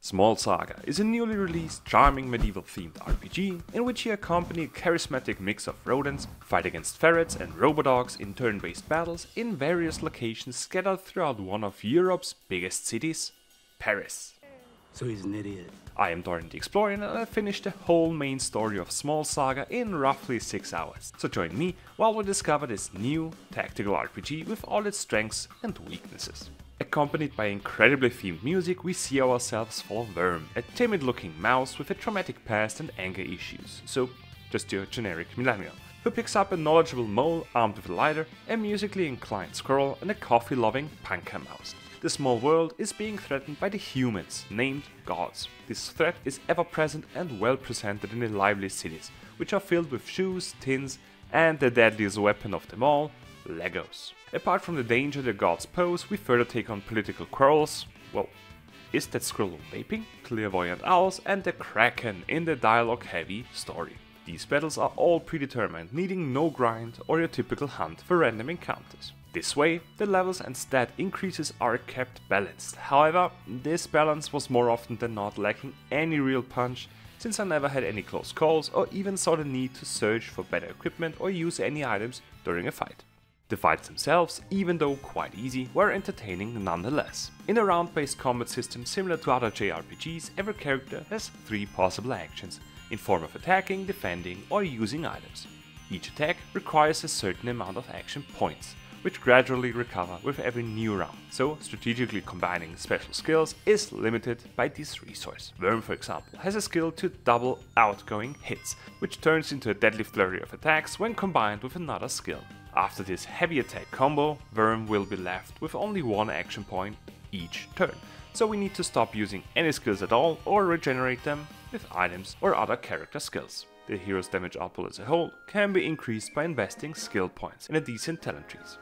Small Saga is a newly released, charming medieval-themed RPG in which you accompany a charismatic mix of rodents, fight against ferrets and robodogs in turn-based battles in various locations scattered throughout one of Europe's biggest cities, Paris. So he's an idiot. I am Dorian the Explorer and I finished the whole main story of Small Saga in roughly 6 hours. So join me while we discover this new tactical RPG with all its strengths and weaknesses. Accompanied by incredibly themed music, we see ourselves follow Verm, a timid-looking mouse with a traumatic past and anger issues, so just your generic millennial, who picks up a knowledgeable mole armed with a lighter, a musically inclined squirrel and a coffee-loving punker mouse. The small world is being threatened by the humans, named gods. This threat is ever-present and well presented in the lively cities, which are filled with shoes, tins and the deadliest weapon of them all, Legos. Apart from the danger the gods pose, we further take on political quarrels, well, is that squirrel vaping? Clairvoyant owls and the Kraken in the dialogue-heavy story. These battles are all predetermined, needing no grind or your typical hunt for random encounters. This way, the levels and stat increases are kept balanced. However, this balance was more often than not lacking any real punch, since I never had any close calls or even saw the need to search for better equipment or use any items during a fight. The fights themselves, even though quite easy, were entertaining nonetheless. In a round-based combat system similar to other JRPGs, every character has 3 possible actions, in form of attacking, defending or using items. Each attack requires a certain amount of action points, which gradually recover with every new round, so strategically combining special skills is limited by this resource. Verm, for example, has a skill to double outgoing hits, which turns into a deadly flurry of attacks when combined with another skill. After this heavy attack combo, Verm will be left with only 1 action point each turn, so we need to stop using any skills at all or regenerate them with items or other character skills. The hero's damage output as a whole can be increased by investing skill points in a decent talent trees.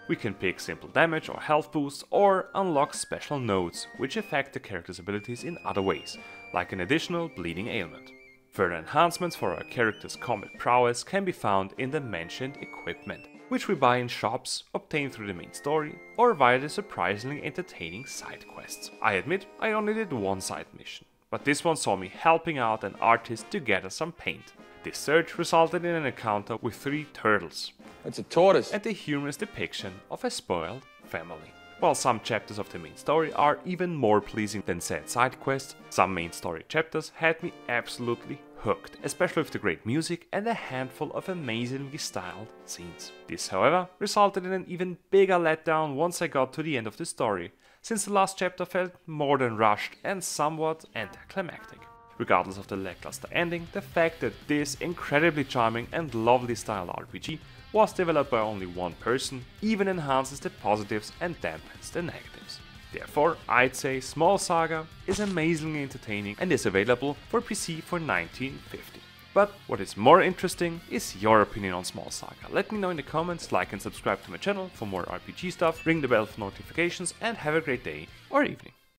We can pick simple damage or health boosts or unlock special nodes, which affect the character's abilities in other ways, like an additional bleeding ailment. Further enhancements for our character's combat prowess can be found in the mentioned equipment, which we buy in shops, obtain through the main story, or via the surprisingly entertaining side quests. I admit I only did 1 side mission, but this one saw me helping out an artist to gather some paint. This search resulted in an encounter with 3 turtles. That's a tortoise. And the humorous depiction of a spoiled family. While some chapters of the main story are even more pleasing than said side quests, some main story chapters had me absolutely hooked, especially with the great music and a handful of amazingly styled scenes. This, however, resulted in an even bigger letdown once I got to the end of the story, since the last chapter felt more than rushed and somewhat anticlimactic. Regardless of the lackluster ending, the fact that this incredibly charming and lovely style RPG was developed by only 1 person even enhances the positives and dampens the negatives. Therefore, I'd say Small Saga is amazingly entertaining and is available for PC for 1950. But what is more interesting is your opinion on Small Saga. Let me know in the comments, like and subscribe to my channel for more RPG stuff, ring the bell for notifications and have a great day or evening.